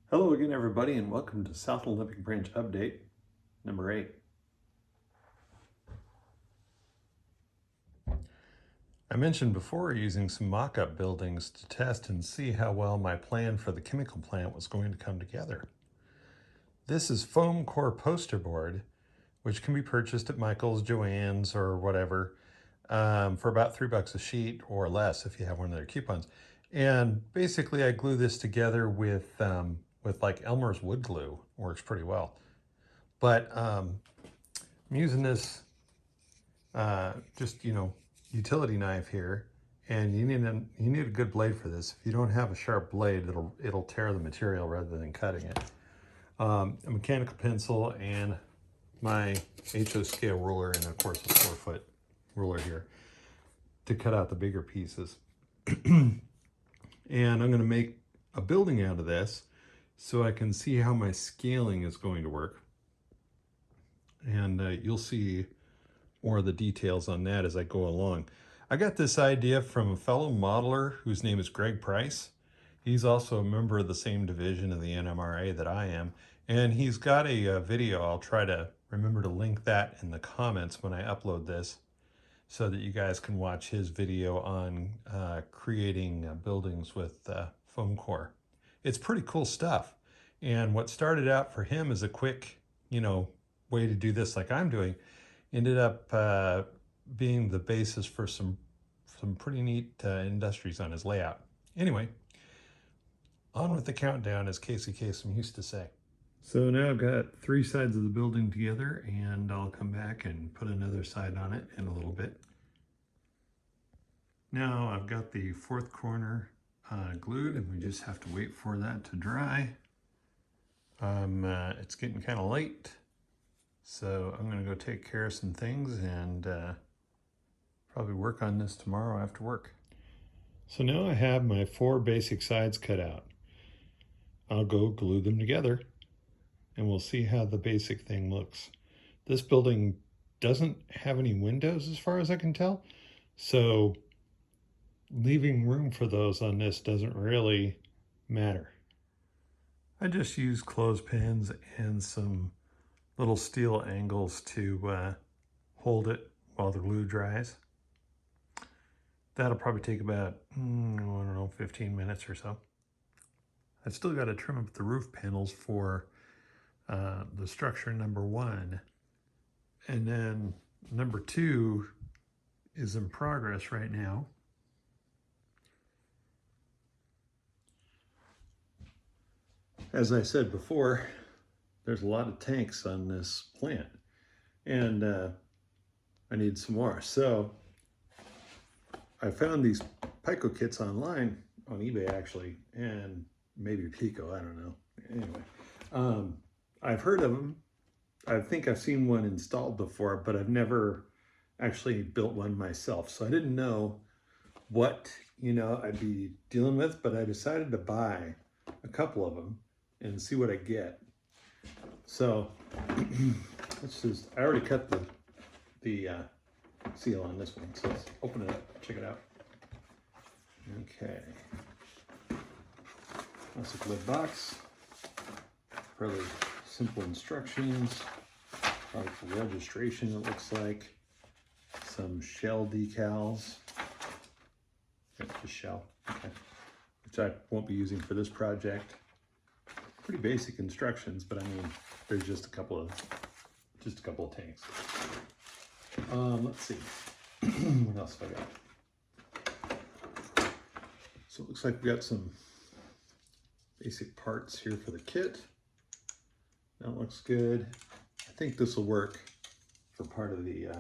Hello again, everybody, and welcome to South Olympic Branch Update number 8. I mentioned before using some mock-up buildings to test and see how well my plan for the chemical plant was going to come together. This is foam core poster board, which can be purchased at Michael's, Joann's, or whatever for about $3 a sheet or less if you have one of their coupons. And basically, I glue this together with like Elmer's wood glue. Works pretty well. But I'm using this utility knife here, and you need a good blade for this. If you don't have a sharp blade, it'll tear the material rather than cutting it. A mechanical pencil and my HO scale ruler, and of course a 4-foot ruler here to cut out the bigger pieces. And I'm going to make a building out of this so I can see how my scaling is going to work. And you'll see more of the details on that as I go along. I got this idea from a fellow modeler whose name is Greg Price. He's also a member of the same division of the NMRA that I am, and he's got a video. I'll try to remember to link that in the comments when I upload this so that you guys can watch his video on creating buildings with foam core. It's pretty cool stuff, and what started out for him as a quick, way to do this like I'm doing ended up being the basis for some pretty neat industries on his layout. Anyway, on with the countdown, as Casey Kasem used to say. So now I've got 3 sides of the building together, and I'll come back and put another side on it in a little bit. Now I've got the 4th corner glued, and we just have to wait for that to dry. It's getting kind of late, so I'm going to go take care of some things and probably work on this tomorrow after work. So now I have my 4 basic sides cut out. I'll go glue them together and we'll see how the basic thing looks. This building doesn't have any windows as far as I can tell, so leaving room for those on this doesn't really matter. I just use clothespins and some little steel angles to hold it while the glue dries. That'll probably take about, 15 minutes or so. I've still got to trim up the roof panels for the structure number 1. And then number 2 is in progress right now. As I said before, there's a lot of tanks on this plant, and I need some more. So I found these PIKO kits online, on eBay actually, and maybe PIKO, I don't know. Anyway, I've heard of them. I think I've seen one installed before, but I've never actually built one myself. So I didn't know what, I'd be dealing with, but I decided to buy a couple of them and see what I get. So I already cut the seal on this one, so let's open it up, check it out. Okay. Plastic lid box. Fairly simple instructions. Product registration, it looks like. Some shell decals. Yep, just shell. Okay. Which I won't be using for this project. Pretty basic instructions, but I mean, there's just a couple of tanks. Let's see. What else have I got? So it looks like we got some basic parts here for the kit. That looks good. I think this will work for part of the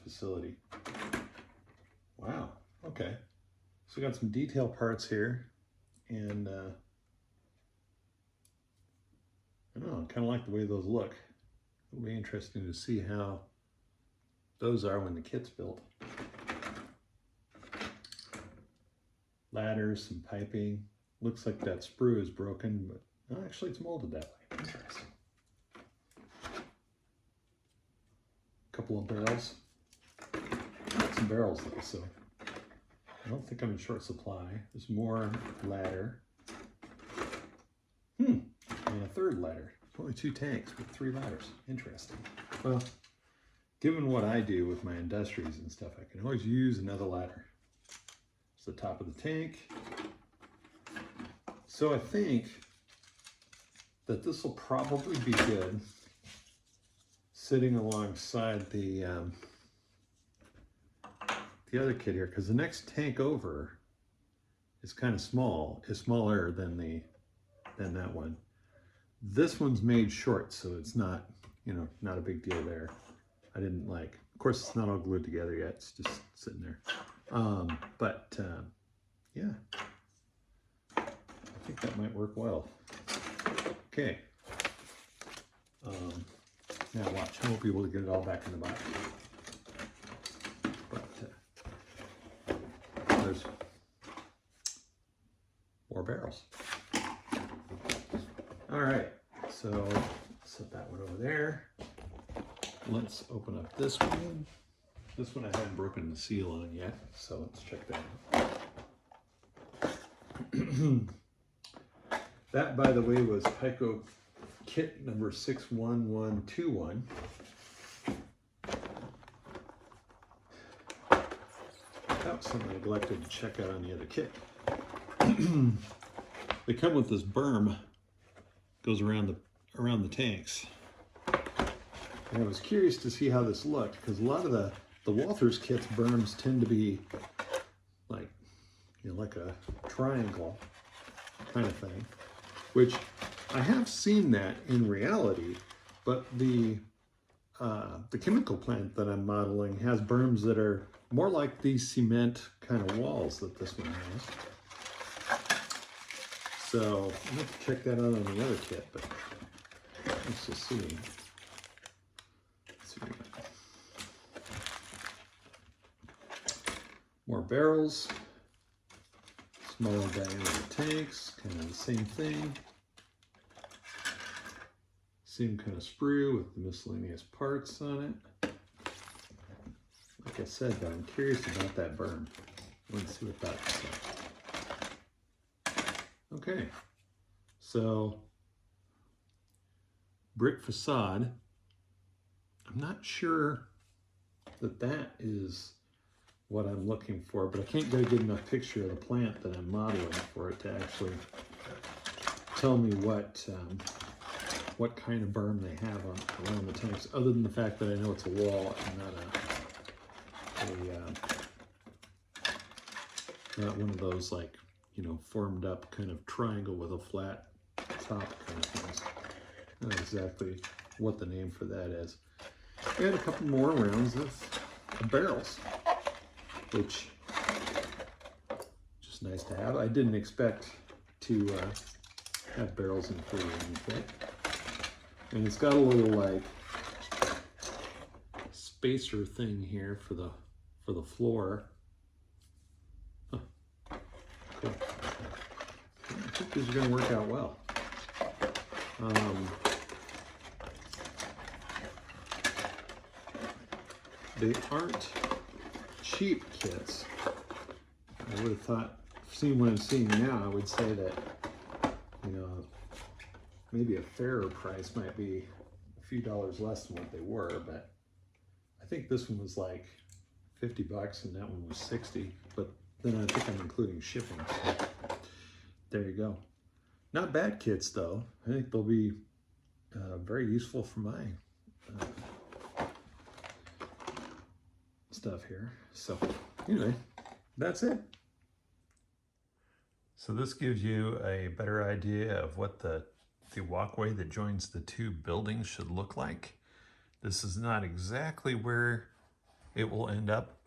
facility. Wow. Okay. So we got some detail parts here, and I don't know, I kind of like the way those look. It'll be interesting to see how those are when the kit's built. Ladders, some piping. Looks like that sprue is broken, but actually it's molded that way. Interesting. Couple of barrels. Got some barrels though, so I don't think I'm in short supply. There's more ladder. And a third ladder. Only 2 tanks, but 3 ladders. Interesting. Well, given what I do with my industries and stuff, I can always use another ladder. It's the top of the tank. So I think that this will probably be good sitting alongside the other kit here, because the next tank over is kind of small. It's smaller than that one. This one's made short, so it's not, you know, not a big deal there. I didn't like, of course it's not all glued together yet, it's just sitting there. Yeah, I think that might work well. Okay. Now watch, I won't be able to get it all back in the box. But there's more barrels. All right, so set that one over there. Let's open up this one. This one I haven't broken the seal on yet, so let's check that out. That, by the way, was PIKO kit number 61121. That was something I neglected to check out on the other kit. They come with this berm, goes around the tanks. And I was curious to see how this looked, because a lot of the Walthers kits berms tend to be like, you know, like a triangle kind of thing, which I have seen that in reality, but the chemical plant that I'm modeling has berms that are more like these cement kind of walls that this one has. So I'm going to check that out on the other kit, but let's just see. More barrels, smaller diameter tanks, kind of the same thing. Same kind of sprue with the miscellaneous parts on it. Like I said, though, I'm curious about that berm. Let's see what that's like. Okay, so brick facade. I'm not sure that is what I'm looking for, but I can't get a good enough picture of the plant that I'm modeling for it to actually tell me what kind of berm they have around the tanks, other than the fact that I know it's a wall and not one of those, like, you know, formed up kind of triangle with a flat top kind of things. Not exactly what the name for that is. And a couple more rounds of barrels, which just nice to have. I didn't expect to have barrels included in the kit. And it's got a little like spacer thing here for the floor. Huh. Cool. I think these are going to work out well. They aren't cheap kits. I would have thought, seeing what I'm seeing now, I would say that, you know, maybe a fairer price might be a few dollars less than what they were, but I think this one was like 50 bucks and that one was 60, but then I think I'm including shipping, so there you go. Not bad kits though. I think they'll be very useful for my stuff here. So anyway, that's it. So this gives you a better idea of what the walkway that joins the two buildings should look like. This is not exactly where it will end up,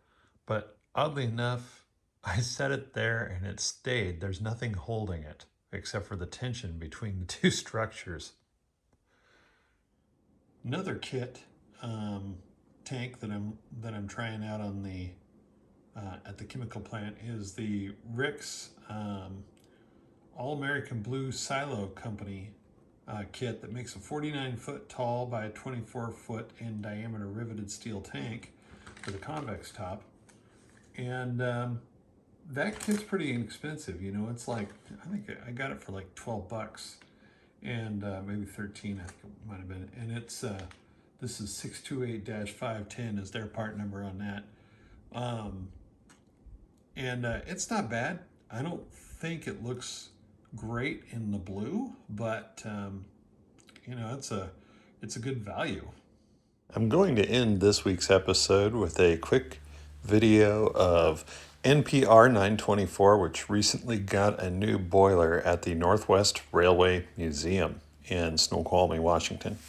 but oddly enough, I set it there and it stayed. There's nothing holding it except for the tension between the two structures. Another kit tank that I'm trying out on the at the chemical plant is the Rick's All-American Blue Silo Company kit that makes a 49-foot tall by 24-foot in diameter riveted steel tank with a convex top. And that kit's pretty inexpensive, you know. It's like, I think I got it for like 12 bucks. and maybe 13, I think it might have been. And it's this is 628-510 is their part number on that. And it's not bad. I don't think it looks great in the blue, but you know, it's a good value. I'm going to end this week's episode with a quick video of NPR 924, which recently got a new boiler at the Northwest Railway Museum in Snoqualmie, Washington.